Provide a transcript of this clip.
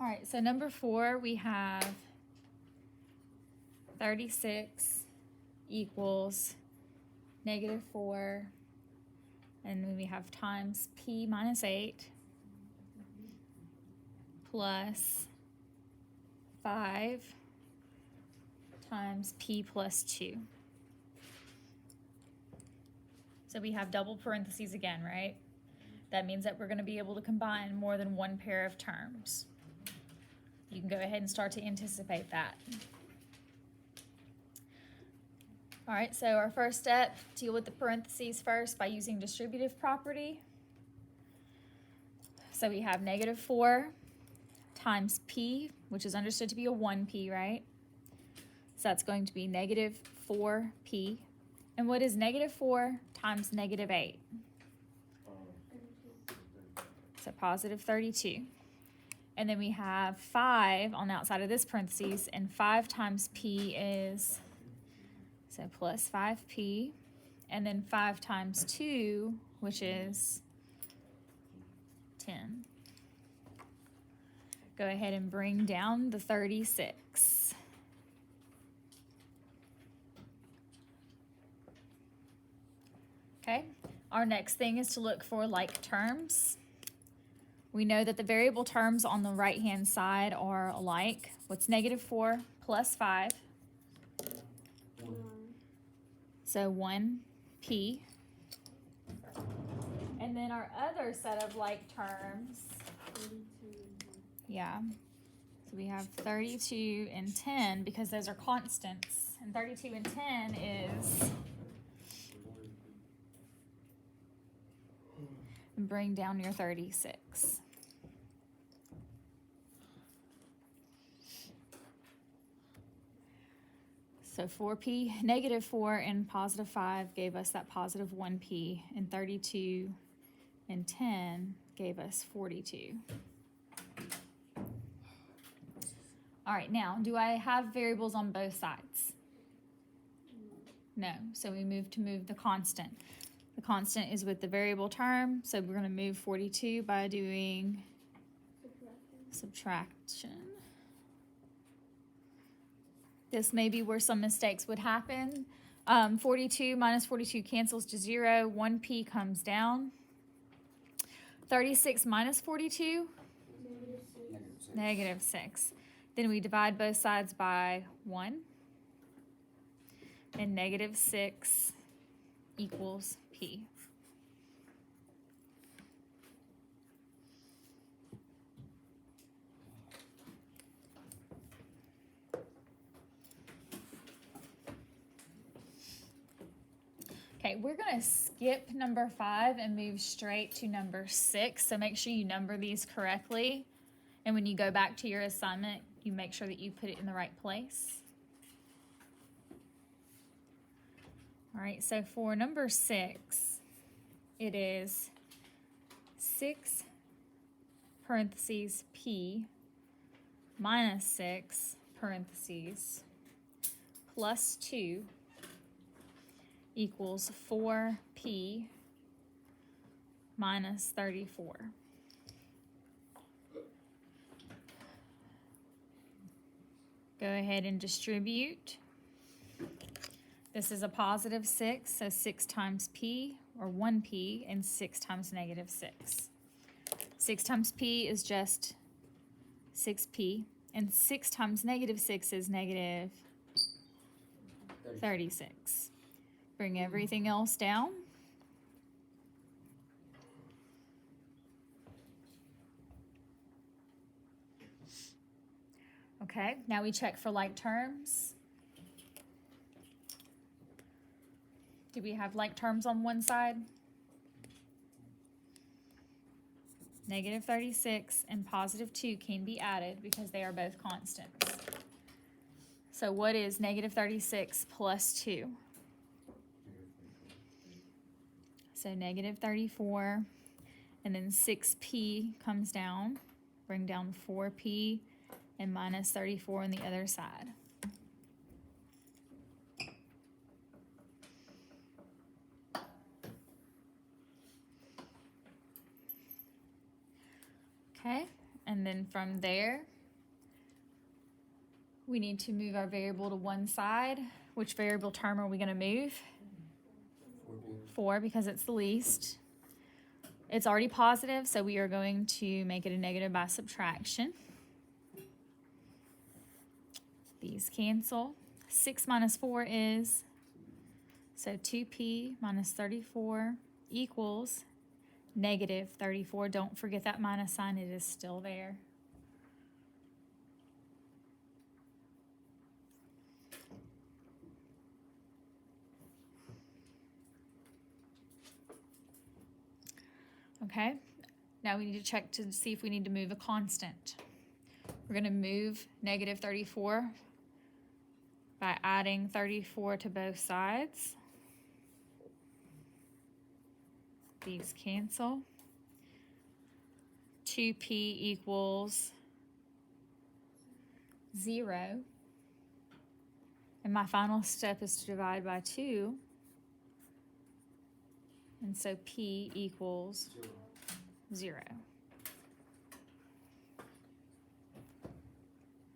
All right, so number 4, we have 36 equals -4, and then we have times p minus 8 plus 5 times p plus 2. So we have double parentheses again, right? That means that we're going to be able to combine more than one pair of terms. You can go ahead and start to anticipate that. All right, so our first step, deal with the parentheses first by using distributive property. So we have -4 times p, which is understood to be a 1p, right? So that's going to be -4p. And what is -4 times -8? So positive 32. And then we have 5 on the outside of this parentheses, and 5 times p is, so plus 5p, and then 5 times 2, which is 10. Go ahead and bring down the 36. Okay, our next thing is to look for like terms. We know that the variable terms on the right-hand side are alike. What's -4 plus 5? So 1p. And then our other set of like terms, yeah. So we have 32 and 10 because those are constants. And 32 and 10 is, and bring down your 36. So 4p, -4 and positive 5 gave us that positive 1p, and 32 and 10 gave us 42. All right, now, do I have variables on both sides? No, so we move the constant. The constant is with the variable term, so we're going to move 42 by doing subtraction. This may be where some mistakes would happen. 42 minus 42 cancels to 0. 1p comes down. 36 minus 42? -6. Then we divide both sides by 1. And -6 equals p. Okay, we're going to skip number 5 and move straight to number 6. So make sure you number these correctly. And when you go back to your assignment, you make sure that you put it in the right place. All right, so for number 6, it is 6 parentheses p minus 6 parentheses plus 2 equals 4p minus 34. Go ahead and distribute. This is a positive 6, so 6 times p, or 1p, and 6 times -6. 6 times p is just 6p, and 6 times -6 is -36. Bring everything else down. Okay, now we check for like terms. Do we have like terms on one side? -36 and +2 can be added because they are both constants. So what is -36 plus 2? So -34, and then 6p comes down. Bring down 4p and minus 34 on the other side. Okay, And then from there, we need to move our variable to one side. Which variable term are we going to move? 4, because it's the least. It's already positive, so we are going to make it a negative by subtraction. These cancel. 6 minus 4 is, so 2p minus 34 equals negative 34. Don't forget that minus sign, it is still there. Okay, now we need to check to see if we need to move a constant. We're going to move negative 34 by adding 34 to both sides. These cancel. 2p equals 0. And my final step is to divide by 2. And so p equals 0.